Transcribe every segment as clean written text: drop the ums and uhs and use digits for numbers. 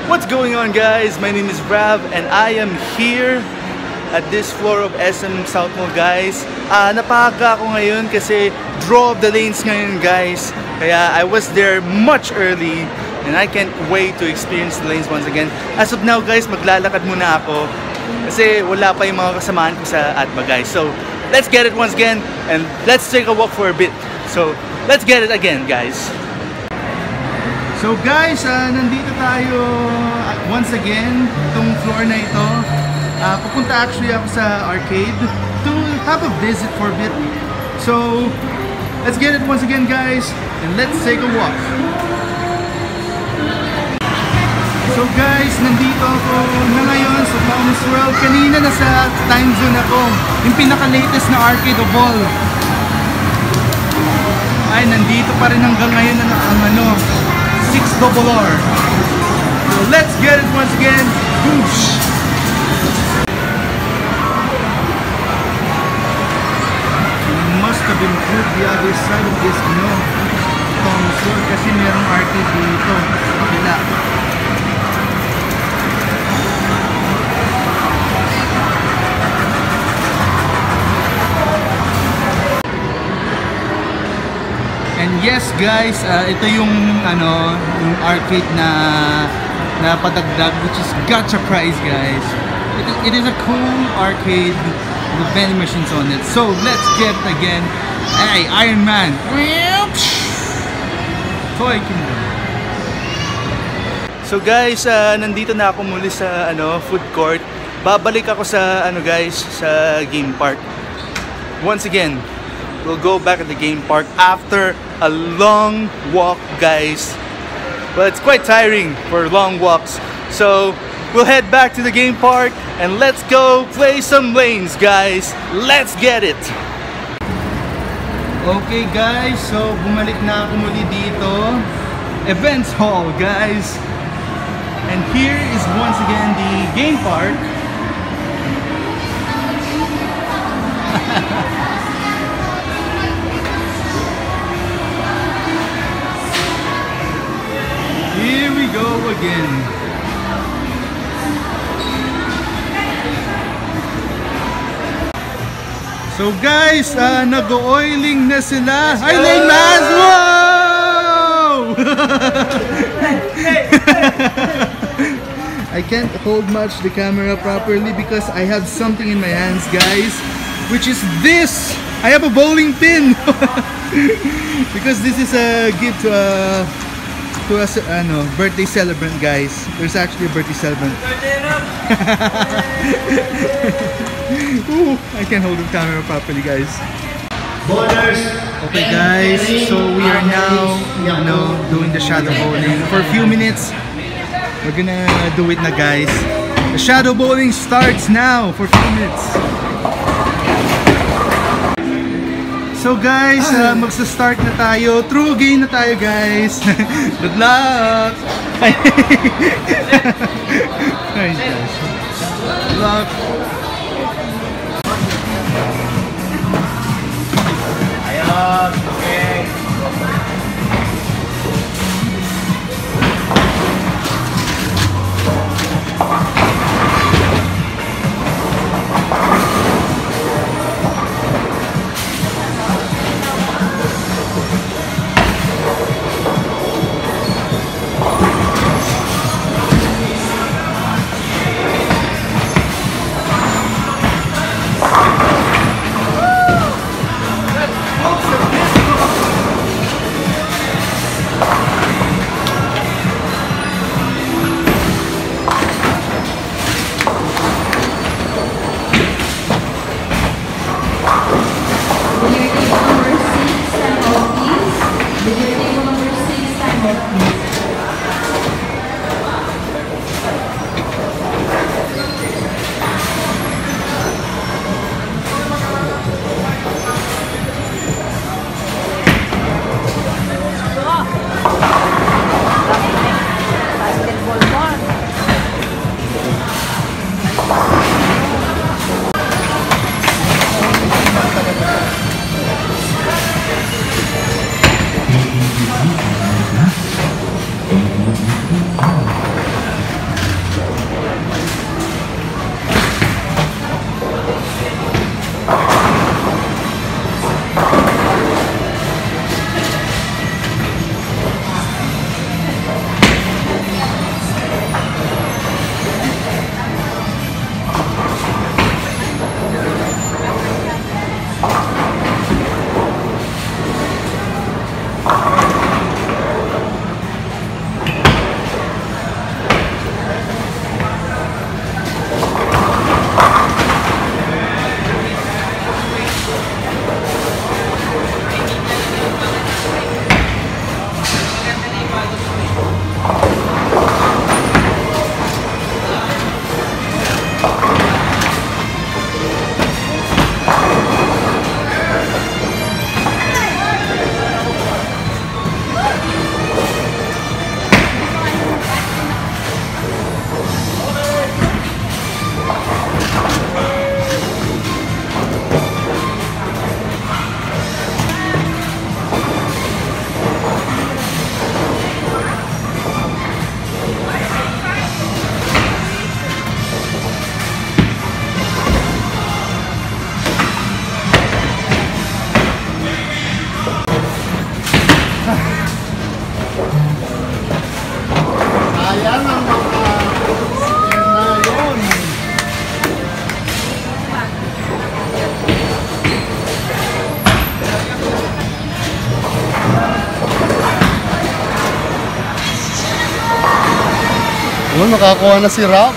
What's going on, guys? My name is Rav and I am here at this floor of SM South Mall, guys. Napaaga ako ngayon kasi draw of the lanes ngayon, guys. Kaya I was there much early and I can't wait to experience the lanes once again. As of now, guys, maglalakad muna ako kasi wala pa yung mga kasamahan ko sa Atma, guys. So let's get it once again and let's take a walk for a bit. So let's get it again, guys. So guys, nandito tayo once again, itong floor na ito. Pupunta actually ako sa arcade to have a visit for a bit. So, let's get it once again, guys, and let's take a walk. So guys, nandito ako na ngayon sa Thomas World. Kanina nasa time zone ako, yung pinaka-latest na arcade of all. Ay, nandito pa rin hanggang ngayon ang 6RR. So let's get it once again. Whoosh! Must have improved the other side of this, Thomas Road kasi merong arcade dito. Kabila. And yes, guys, ito yung yung arcade na padagdag, which is Gacha Prize, guys. It is a cool arcade with vending machines on it. So let's get it again. Hey, Iron Man. Toy Kingdom. So guys, nandito na ako muli sa food court. Babalik ako sa guys, sa game park. Once again, we'll go back at the game park after a long walk, guys. Well, it's quite tiring for long walks. So, we'll head back to the game park and let's go play some lanes, guys. Let's get it! Okay, guys. So, bumalik na ako muli dito. Events Hall, guys. And here is once again the game park. Here we go again. So guys, nag-oiling na sila. Hi, Leymas! Wow! I can't hold much the camera properly because I have something in my hands, guys, which is this. I have a bowling pin because this is a gift to a birthday celebrant, guys. There's actually a birthday celebrant. Ooh, I can't hold the camera properly, guys. Okay, guys, so we are now doing the shadow bowling for a few minutes. We're gonna do it now, guys. The shadow bowling starts now for a few minutes. So guys, magsa-start na tayo. True game na tayo, guys. Good luck! Nice, guys. Good luck! Ayun! Okay! Yun, nakakuha na si Rob.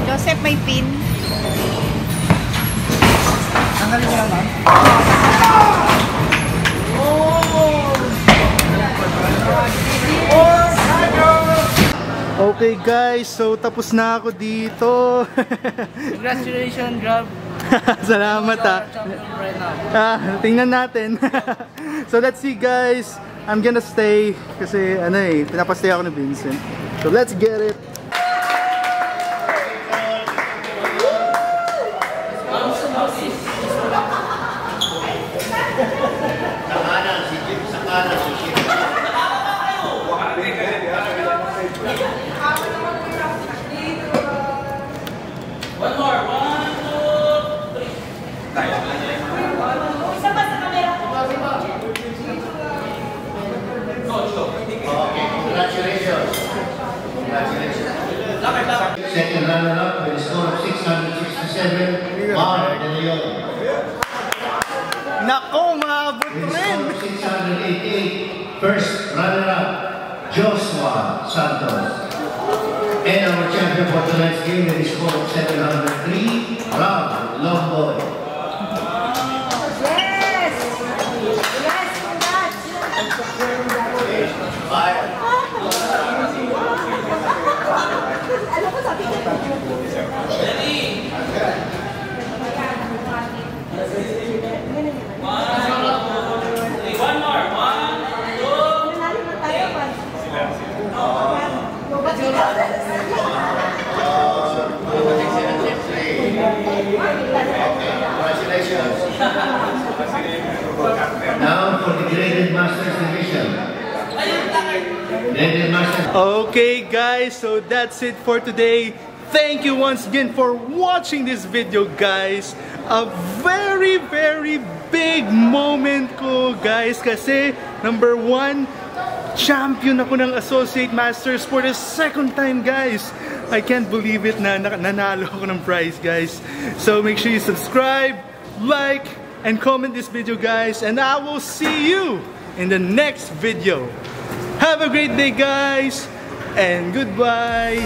Joseph, may pin. Tanggalin mo lang, ma'am. Okay guys, so tapos na ako dito. Congratulations, Grab. Salamat Right now. tingnan natin. So let's see guys. I'm gonna stay kasi ano pinapastay ako ni Vincent. So let's get it. One more. 1, 2, 3. Isa pa sa camera. Okay, congratulations. Congratulations. Second runner-up with a score of 667, Mar De Leon. Nako, maabot With a rin! score of 688, first runner-up, Joshua for tonight's game with a score of 703. Round Longboy. Yes! Yes, congrats! Fire. Ano ko sabi ko? One more. 1, 2. Nanalo na tayo pa. Congratulations. Now for the Graded Masters Division. Graded Masters. Okay guys, so that's it for today. Thank you once again for watching this video, guys. A very big moment ko, guys, kasi number 1, champion ako ng Associate Masters for the second time, guys. I can't believe it na nanalo ako ng prize, guys. So make sure you subscribe, like, and comment this video, guys, and I will see you in the next video. Have a great day, guys, and goodbye.